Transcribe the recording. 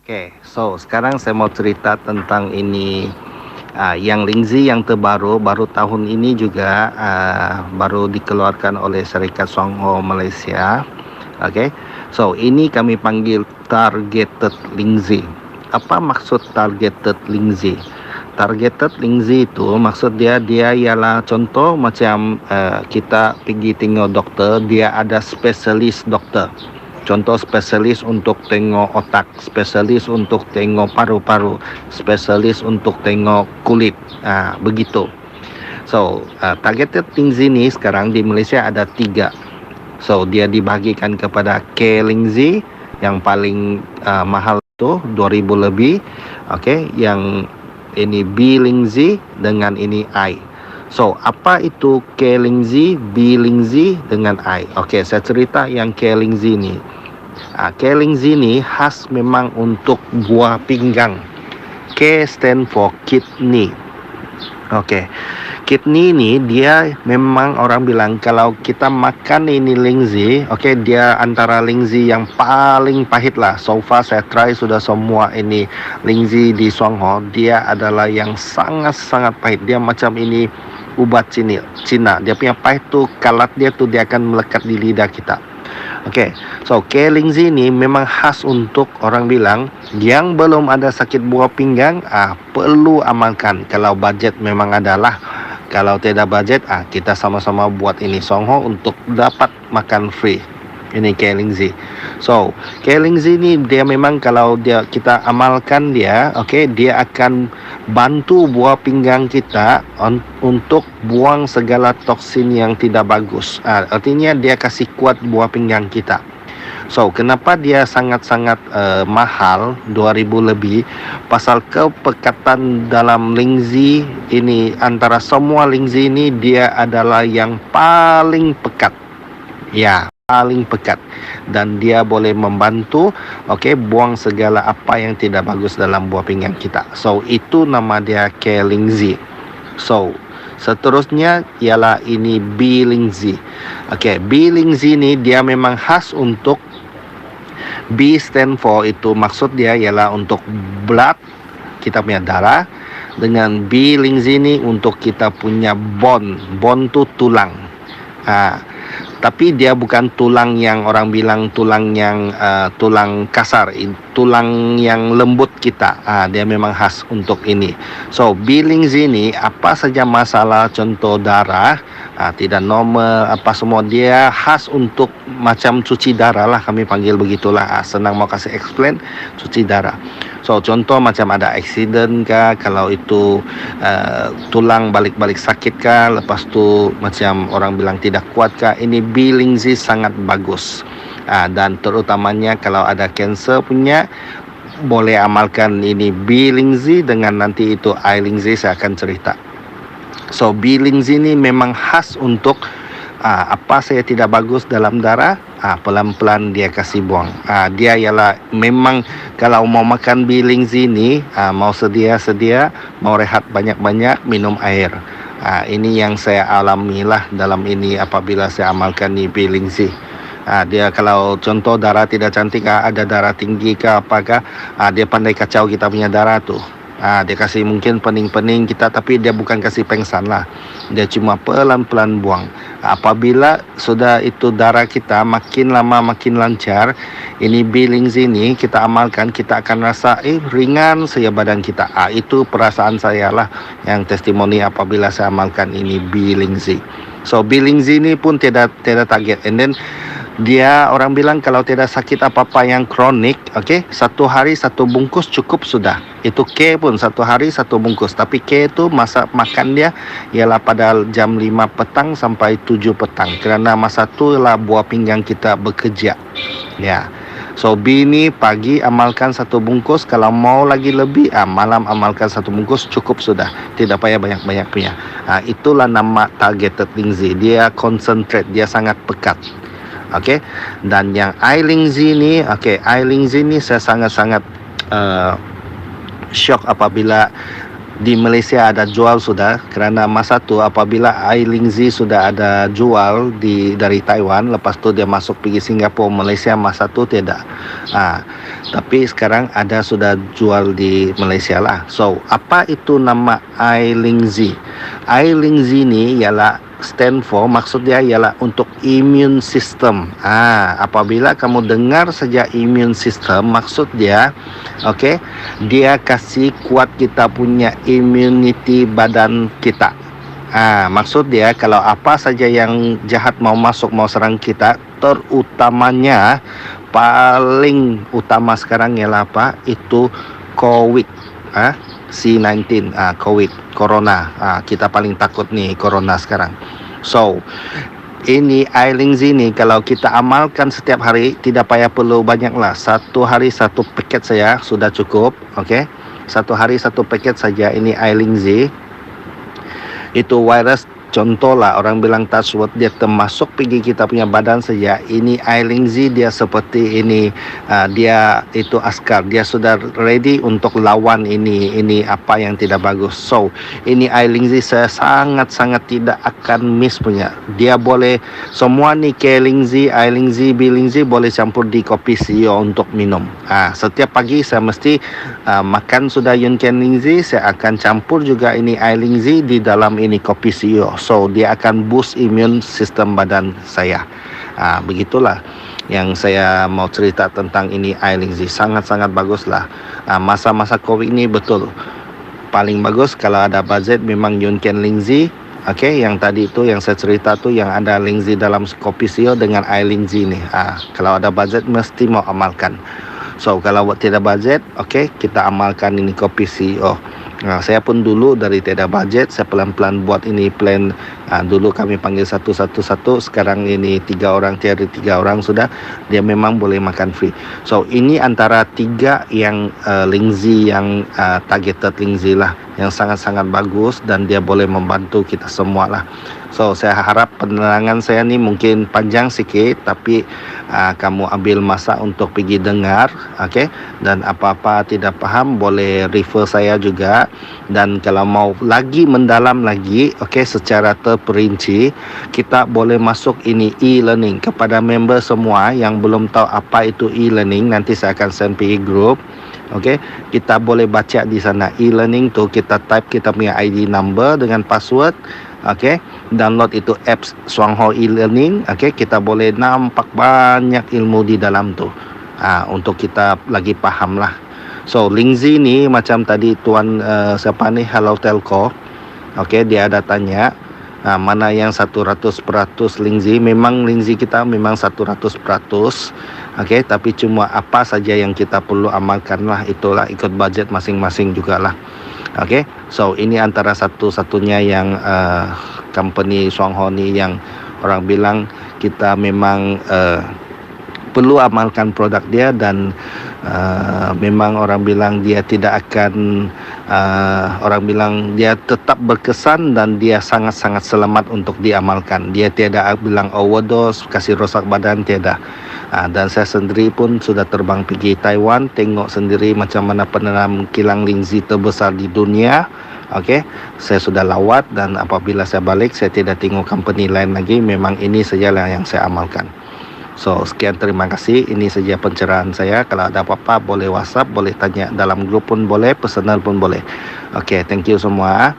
Oke, so sekarang saya mau cerita tentang ini yang Lingzi yang terbaru, baru tahun ini juga baru dikeluarkan oleh Syarikat Songho Malaysia. Oke, so ini kami panggil targeted Lingzi. Apa maksud targeted Lingzi? Targeted Lingzi itu maksud dia ialah contoh macam kita pergi tengok doktor, dia ada spesialis doktor. Contoh spesialis untuk tengok otak, spesialis untuk tengok paru-paru, spesialis untuk tengok kulit, begitu. So, targeted Lingzi ni sekarang di Malaysia ada 3. So, dia dibagikan kepada K Lingzi yang paling mahal tu 2,000 lebih. Okay, yang ini B Lingzi dengan ini I. So, apa itu K Lingzi, B Lingzi dengan I? Okay, saya cerita yang K Lingzi ni. K Lingzi ni khas memang untuk buah pinggang. K stand for kidney. Okay, kidney ni dia memang orang bilang kalau kita makan ini Lingzi, okay, dia antara Lingzi yang paling pahit lah. So far saya try sudah semua ini Lingzi di Songho, dia adalah yang sangat-sangat pahit. Dia macam ini ubat Cina. Dia punya pahit tu, kalat dia tu dia akan melekat di lidah kita. Okay, so K Lingzi ni memang khas untuk orang bilang yang belum ada sakit buah pinggang, perlu amalkan. Kalau budget memang adalah, kalau tidak budget, kita sama-sama buat ini Songho untuk dapat makan free. Ini K Lingzi. So K Lingzi ni dia memang kalau kita amalkan dia, okay, dia akan bantu buah pinggang kita untuk buang segala toksin yang tidak bagus. Artinya dia kasih kuat buah pinggang kita. So kenapa dia sangat-sangat mahal, 2,000 lebih? Pasal kepekatan dalam Lingzi ini, antara semua Lingzi ini dia adalah yang paling pekat. Ya, paling pekat, dan dia boleh membantu buang segala apa yang tidak bagus dalam buah pinggang kita. So itu nama dia K Lingzi. So seterusnya ialah ini B Lingzi. B Lingzi ni dia memang khas untuk, B stand for itu maksud dia ialah untuk blood, kita punya darah, dengan B Lingzi ni untuk kita punya bone tu tulang. Tapi dia bukan tulang yang orang bilang tulang yang tulang kasar, tulang yang lembut kita. Dia memang khas untuk ini. So B Lingzi ni apa saja masalah contoh darah tidak normal apa semua, dia khas untuk macam cuci darah lah, kami panggil begitulah. Senang mau kasih explain, cuci darah. So contoh macam ada accident kah, kalau itu tulang balik-balik sakit kah, lepas tu macam orang bilang tidak kuat kah, ini B Lingzi sangat bagus. Dan terutamanya kalau ada cancer punya, boleh amalkan ini B Lingzi dengan nanti itu I Lingzi saya akan cerita. So B Lingzi ni memang khas untuk apa saya tidak bagus dalam darah, pelan-pelan dia kasih buang. Dia ialah memang kalau mau makan B Lingzi ni, mau sedia, mau rehat banyak-banyak, minum air. Ini yang saya alamilah dalam ini apabila saya amalkan ni B Lingzi. Dia kalau contoh darah tidak cantik, ada darah tinggi ke apakah, dia pandai kacau kita punya darah tu. Dia kasih mungkin pening-pening kita, tapi dia bukan kasih pengsan lah, dia cuma pelan-pelan buang. Apabila sudah itu darah kita makin lama makin lancar, ini B Lingzi ni kita amalkan, kita akan rasa ringan saja badan kita. Itu perasaan saya lah, yang testimoni apabila saya amalkan ini B Lingzi. So B Lingzi ni pun tidak target, and then dia orang bilang kalau tidak sakit apa-apa yang kronik, satu hari satu bungkus cukup sudah. Itu K pun satu hari satu bungkus. Tapi K itu masa makan dia ialah pada jam 5 petang sampai 7 petang. Kerana masa tu lah buah pinggang kita bekerja. Ya. So B ni pagi amalkan satu bungkus, kalau mau lagi lebih malam amalkan satu bungkus, cukup sudah. Tidak payah banyak-banyak punya. Itulah nama targeted Lingzi. Dia concentrate, dia sangat pekat. Dan yang I Lingzi ni, I Lingzi ni saya sangat-sangat shock apabila di Malaysia ada jual sudah, kerana masa tu apabila Lingzi sudah ada jual dari Taiwan, lepas tu dia masuk pergi Singapura, Malaysia masa tu tidak. Tapi sekarang ada sudah jual di Malaysia lah. So apa itu nama Lingzi? Lingzi ni ialah stand for, maksud dia ialah untuk immune system. Apabila kamu dengar saja immune system, maksud dia dia kasih kuat kita punya immunity badan kita. Maksud dia kalau apa saja yang jahat mau masuk, mau serang kita, terutamanya paling utama sekarang ialah apa? Itu COVID. C19, COVID, Corona. Kita paling takut nih Corona sekarang. So, ini Lingzi ni kalau kita amalkan setiap hari, tidak payah perlu banyak lah. Satu hari satu paket saya sudah cukup. Satu hari satu paket saja ini Lingzi. Itu virus, contoh lah orang bilang touchwood, dia termasuk pergi kita punya badan saja. Ini Lingzi dia seperti ini, dia itu askar, dia sudah ready untuk lawan ini apa yang tidak bagus. So ini Lingzi saya sangat-sangat tidak akan miss punya. Dia boleh semua ni Lingzi, Lingzi, Lingzi boleh campur di kopi CEO untuk minum. Setiap pagi saya mesti makan sudah Yunken Lingzi, saya akan campur juga ini Lingzi di dalam ini kopi CEO. So dia akan boost immune sistem badan saya. Begitulah yang saya mau cerita tentang ini Lingzi. Sangat-sangat baguslah. Masa-masa COVID ini betul paling bagus kalau ada budget memang Yunken Lingzi. Yang tadi itu yang saya cerita tu yang ada Lingzi dalam kopi CEO dengan Lingzi ni. Kalau ada budget mesti mau amalkan. So kalau tidak budget, kita amalkan ini kopi CEO. Saya pun dulu dari tidak budget, saya pelan-pelan buat ini plan. Dulu kami panggil satu-satu, sekarang ini 3 orang, tiada 3 orang sudah. Dia memang boleh makan free. So ini antara 3 yang Lingzi yang targeted Lingzi lah, yang sangat-sangat bagus dan dia boleh membantu kita semua lah. So saya harap penerangan saya ni mungkin panjang sikit, tapi kamu ambil masa untuk pergi dengar, dan apa-apa tidak paham boleh refer saya juga. Dan kalau mau lagi mendalam lagi, secara terperinci, kita boleh masuk ini e-learning kepada member semua yang belum tahu apa itu e-learning. Nanti saya akan send pergi group. Kita boleh baca di sana e-learning tu, kita type kita punya ID number dengan password. Download itu apps Shuangho e-learning. Kita boleh nampak banyak ilmu di dalam tu. Untuk kita lagi paham lah. So Lingzi ni macam tadi tuan siapa ni, Hello Telco. Dia ada tanya mana yang 100% Lingzi. Memang Lingzi kita memang 100%. Tapi cuma apa saja yang kita perlu amalkan lah, itulah ikut budget masing-masing jugalah. So ini antara satu-satunya yang company Shuangho ni yang orang bilang kita memang perlu amalkan produk dia. Dan memang orang bilang dia tidak akan orang bilang dia tetap berkesan dan dia sangat-sangat selamat untuk diamalkan. Dia tiada bilang overdose, kasih rosak badan, tiada. Dan saya sendiri pun sudah terbang pergi Taiwan, tengok sendiri macam mana penanam kilang Lingzi terbesar di dunia. Saya sudah lawat, dan apabila saya balik saya tidak tengok company lain lagi. Memang ini sajalah yang saya amalkan. So sekian, terima kasih. Ini saja pencerahan saya. Kalau ada apa-apa boleh WhatsApp, boleh tanya dalam grup pun boleh, personal pun boleh. Thank you semua.